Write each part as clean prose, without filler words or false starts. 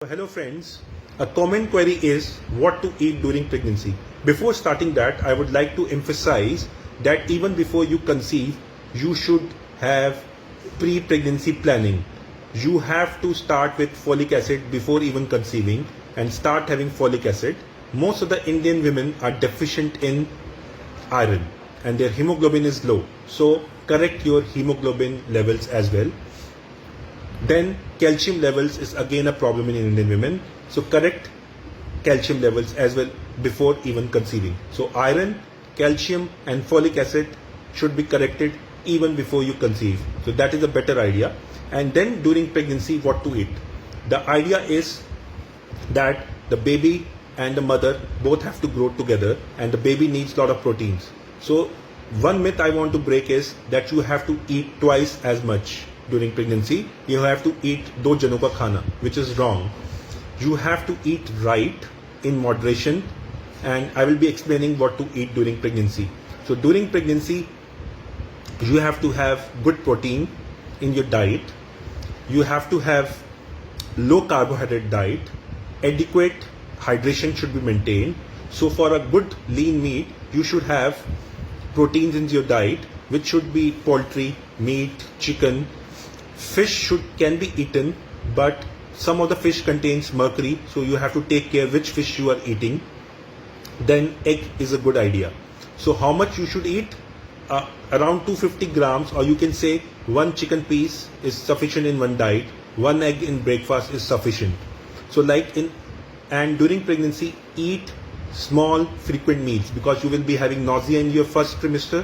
Hello friends, a common query is what to eat during pregnancy. Before starting that, I would like to emphasize that even before you conceive, you should have pre-pregnancy planning. You have to start with folic acid before even conceiving and start having folic acid. Most of the Indian women are deficient in iron and their hemoglobin is low. So correct your hemoglobin levels as well. Then calcium levels is again a problem in Indian women. So correct calcium levels as well before even conceiving. So iron, calcium and folic acid should be corrected even before you conceive. So that is a better idea. And then during pregnancy, what to eat. The idea is that the baby and the mother both have to grow together and the baby needs a lot of proteins. So one myth I want to break is that you have to eat twice as much during pregnancy. You have to eat do jano ka khana, which is wrong. You have to eat right in moderation, and I will be explaining what to eat during pregnancy. So during pregnancy, you have to have good protein in your diet. You have to have low carbohydrate diet. Adequate hydration should be maintained. So for a good lean meat, you should have proteins in your diet, which should be poultry, meat, chicken. Fish can be eaten, but some of the fish contains mercury, so you have to take care which fish you are eating. Then egg is a good idea. So how much you should eat? Around 250 grams, or you can say one chicken piece is sufficient in one diet. One egg in breakfast is sufficient. So and during pregnancy, eat small frequent meals because you will be having nausea in your first trimester.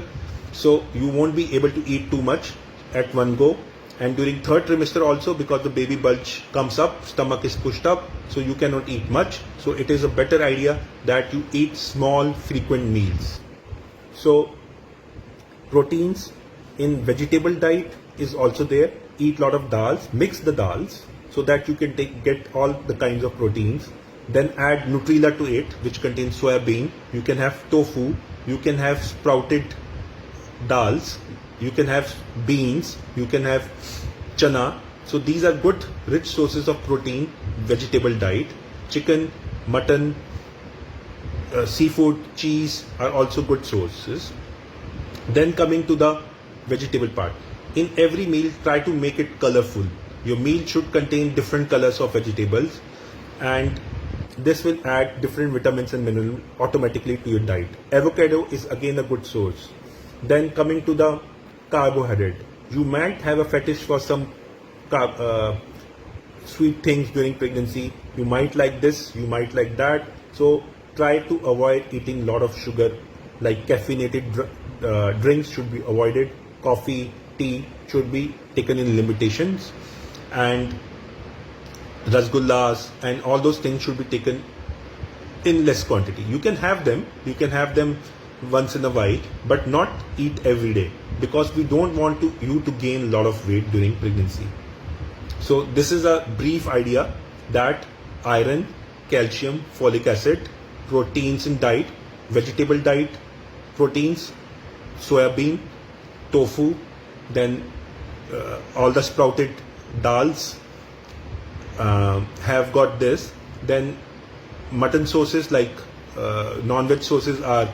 So you won't be able to eat too much at one go. And during third trimester also, because the baby bulge comes up, stomach is pushed up, so you cannot eat much. So it is a better idea that you eat small frequent meals. So proteins in vegetable diet is also there. Eat lot of dals, mix the dals so that you can get all the kinds of proteins. Then add Nutrila to it, which contains soya bean. You can have tofu, you can have sprouted dals, you can have beans, you can have chana. So these are good rich sources of protein. Vegetable diet, chicken, mutton, seafood, cheese are also good sources. Then coming to the vegetable part, in every meal try to make it colorful. Your meal should contain different colors of vegetables, and this will add different vitamins and minerals automatically to your diet. Avocado is again a good source. Then coming to the carbohydrate, you might have a fetish for some sweet things during pregnancy. You might like this, you might like that. So try to avoid eating a lot of sugar, like caffeinated drinks should be avoided. Coffee, tea should be taken in limitations, and rasgullas and all those things should be taken in less quantity. You can have them once in a while, but not eat every day, because we don't want you to gain a lot of weight during pregnancy. So this is a brief idea that iron, calcium, folic acid, proteins in diet, vegetable diet, proteins, soya bean, tofu, then all the sprouted dals have got this. Then mutton sources like non-veg sources are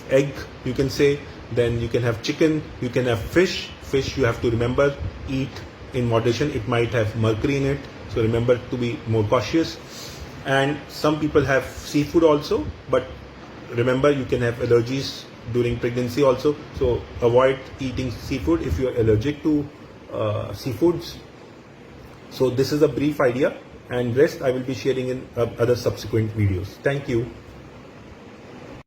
egg, you can say. Then you can have chicken, you can have fish. Fish, you have to remember, eat in moderation. It might have mercury in it, so remember to be more cautious. And some people have seafood also, but remember you can have allergies during pregnancy also, so avoid eating seafood if you are allergic to seafoods. So this is a brief idea, and rest I will be sharing in other subsequent videos. Thank you.